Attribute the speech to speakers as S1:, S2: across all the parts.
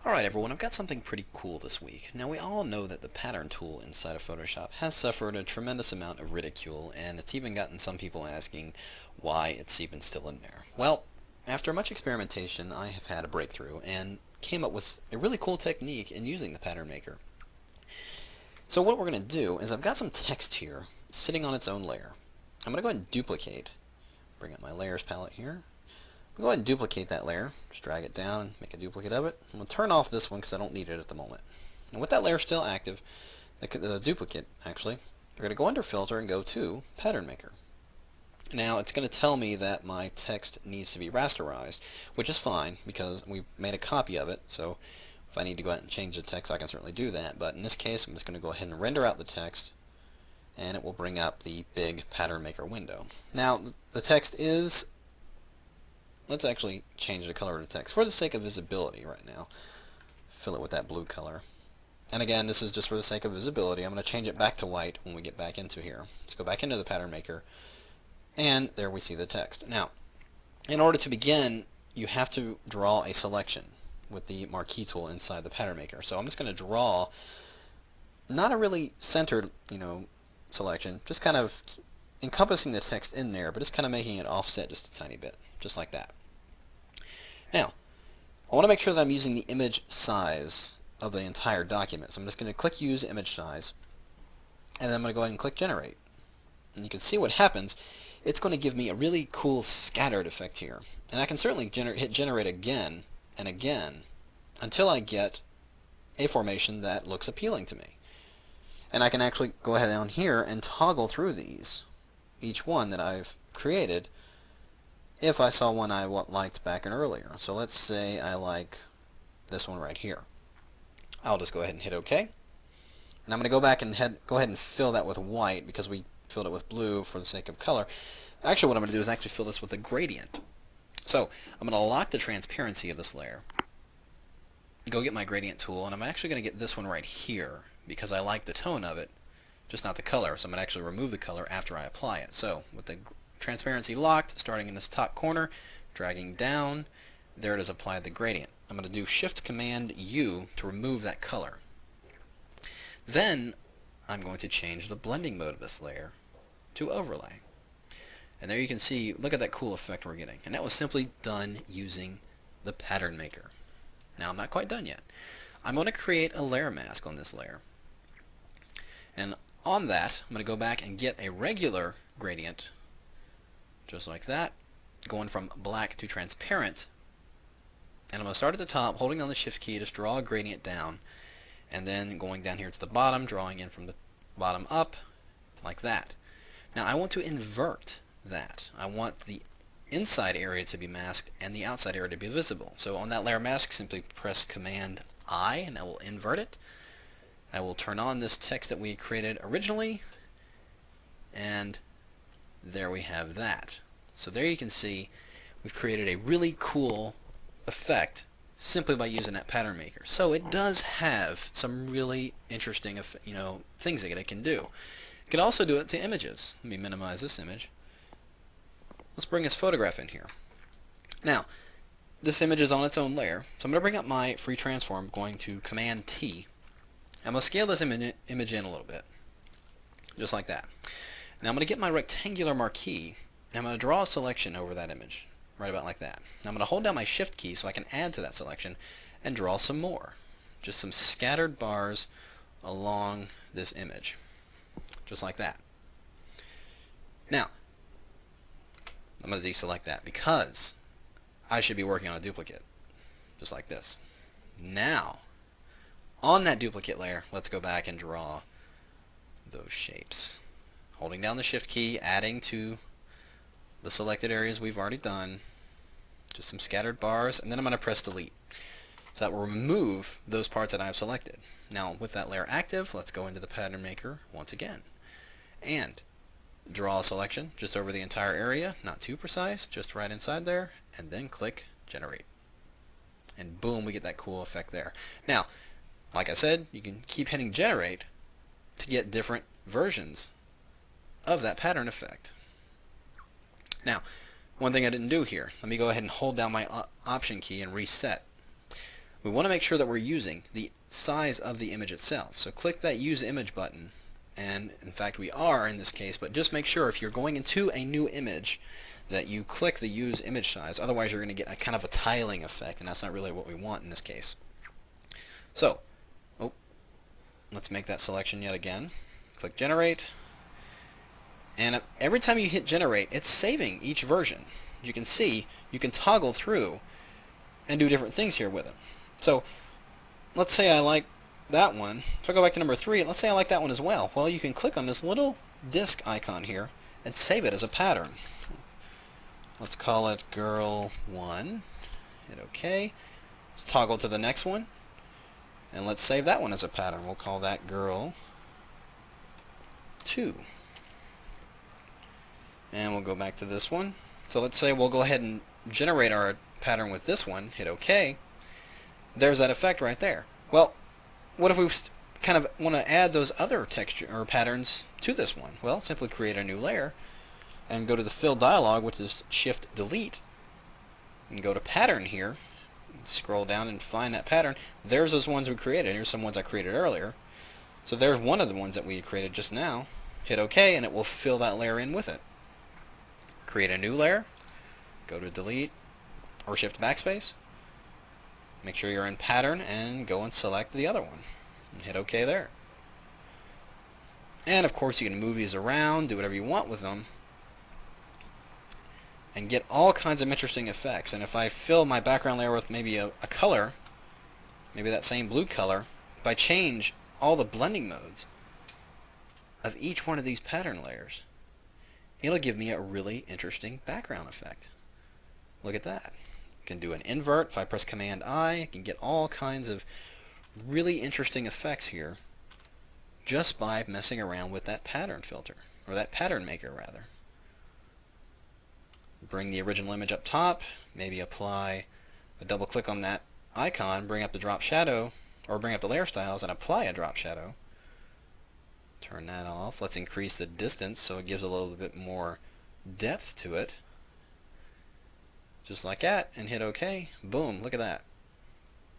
S1: Alright everyone, I've got something pretty cool this week. Now we all know that the pattern tool inside of Photoshop has suffered a tremendous amount of ridicule, and it's even gotten some people asking why it's even still in there. Well, after much experimentation, I have had a breakthrough and came up with a really cool technique in using the pattern maker. So what we're going to do is I've got some text here sitting on its own layer. I'm going to go ahead and duplicate, bring up my layers palette here. Go ahead and duplicate that layer. Just drag it down and make a duplicate of it. I'm going to turn off this one because I don't need it at the moment. And with that layer still active, the duplicate actually, we're going to go under Filter and go to Pattern Maker. Now it's going to tell me that my text needs to be rasterized, which is fine because we made a copy of it. So if I need to go ahead and change the text, I can certainly do that. But in this case, I'm just going to go ahead and render out the text, and it will bring up the big Pattern Maker window. Now the text is... Let's actually change the color of the text for the sake of visibility right now. Fill it with that blue color. And again, this is just for the sake of visibility. I'm going to change it back to white when we get back into here. Let's go back into the pattern maker. And there we see the text. Now, in order to begin, you have to draw a selection with the marquee tool inside the pattern maker. So I'm just going to draw not a really centered, selection, just kind of encompassing the text in there, but just kind of making it offset just a tiny bit, just like that. Now, I want to make sure that I'm using the image size of the entire document. So I'm just going to click Use Image Size, and then I'm going to go ahead and click Generate. And you can see what happens. It's going to give me a really cool scattered effect here. And I can certainly hit Generate again and again until I get a formation that looks appealing to me. And I can actually go ahead down here and toggle through these, each one that I've created, if I saw one I liked back in earlier. So let's say I like this one right here. I'll just go ahead and hit OK. And I'm going to go back and go ahead and fill that with white because we filled it with blue for the sake of color. Actually, what I'm going to do is actually fill this with a gradient. So I'm going to lock the transparency of this layer, go get my gradient tool, and I'm actually going to get this one right here because I like the tone of it, just not the color. So I'm going to actually remove the color after I apply it. So with the transparency locked, starting in this top corner, dragging down, there it is, applied the gradient. I'm going to do Shift-Command-U to remove that color. Then I'm going to change the blending mode of this layer to overlay. And there you can see, look at that cool effect we're getting. And that was simply done using the pattern maker. Now I'm not quite done yet. I'm going to create a layer mask on this layer. And on that, I'm going to go back and get a regular gradient, just like that, going from black to transparent. And I'm going to start at the top, holding down the Shift key, just draw a gradient down, and then going down here to the bottom, drawing in from the bottom up, like that. Now I want to invert that. I want the inside area to be masked and the outside area to be visible. So on that layer mask, simply press Command-I, and that will invert it. I will turn on this text that we created originally, and there we have that. So there you can see we've created a really cool effect simply by using that pattern maker. So it does have some really interesting things that it can do. It can also do it to images. Let me minimize this image. Let's bring this photograph in here. Now, this image is on its own layer, so I'm going to bring up my free transform, going to Command-T. I'm going to scale this image in a little bit, just like that. Now I'm going to get my rectangular marquee, and I'm going to draw a selection over that image, right about like that. Now I'm going to hold down my Shift key so I can add to that selection and draw some more. Just some scattered bars along this image, just like that. Now, I'm going to deselect that because I should be working on a duplicate, just like this. Now, on that duplicate layer, let's go back and draw those shapes. Holding down the Shift key, adding to the selected areas we've already done, just some scattered bars, and then I'm going to press Delete. So that will remove those parts that I've selected. Now, with that layer active, let's go into the pattern maker once again. And draw a selection just over the entire area, not too precise, just right inside there, and then click Generate. And boom, we get that cool effect there. Now, like I said, you can keep hitting Generate to get different versions of that pattern effect. Now, one thing I didn't do here, let me go ahead and hold down my Option key and reset. we want to make sure that we're using the size of the image itself. So click that Use Image button, and in fact we are in this case, but just make sure if you're going into a new image that you click the Use Image Size, otherwise you're going to get a kind of a tiling effect, and that's not really what we want in this case. So, let's make that selection yet again. Click Generate, and every time you hit Generate, it's saving each version. You can see, you can toggle through and do different things here with it. So, let's say I like that one. If I go back to number 3, let's say I like that one as well. Well, you can click on this little disk icon here and save it as a pattern. Let's call it Girl 1. Hit OK. Let's toggle to the next one. And let's save that one as a pattern. We'll call that Girl 2. And we'll go back to this one. So let's say we'll go ahead and generate our pattern with this one. Hit OK. There's that effect right there. Well, what if we kind of want to add those other texture or patterns to this one? Well, simply create a new layer and go to the Fill dialog, which is Shift Delete, and go to Pattern here. Scroll down and find that pattern. There's those ones we created. Here's some ones I created earlier. So there's one of the ones that we created just now. Hit OK, and it will fill that layer in with it. Create a new layer. Go to Delete or Shift Backspace. Make sure you're in Pattern and go and select the other one. And hit OK there. And of course you can move these around, do whatever you want with them, and get all kinds of interesting effects. And if I fill my background layer with maybe a color, maybe that same blue color, if I change all the blending modes of each one of these pattern layers, it'll give me a really interesting background effect. Look at that. I can do an invert. If I press Command I can get all kinds of really interesting effects here just by messing around with that pattern filter, or that pattern maker rather. Bring the original image up top, maybe apply a double click on that icon, bring up the drop shadow, or bring up the layer styles and apply a drop shadow. Turn that off. Let's increase the distance so it gives a little bit more depth to it. Just like that, and hit OK. Boom, look at that.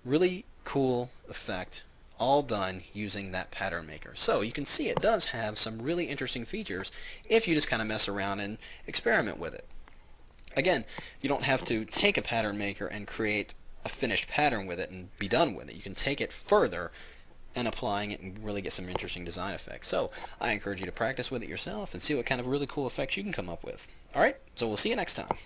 S1: Really cool effect, all done using that pattern maker. So you can see it does have some really interesting features if you just kind of mess around and experiment with it. Again, you don't have to take a pattern maker and create a finished pattern with it and be done with it. You can take it further and applying it and really get some interesting design effects. So I encourage you to practice with it yourself and see what kind of really cool effects you can come up with. Alright, so we'll see you next time.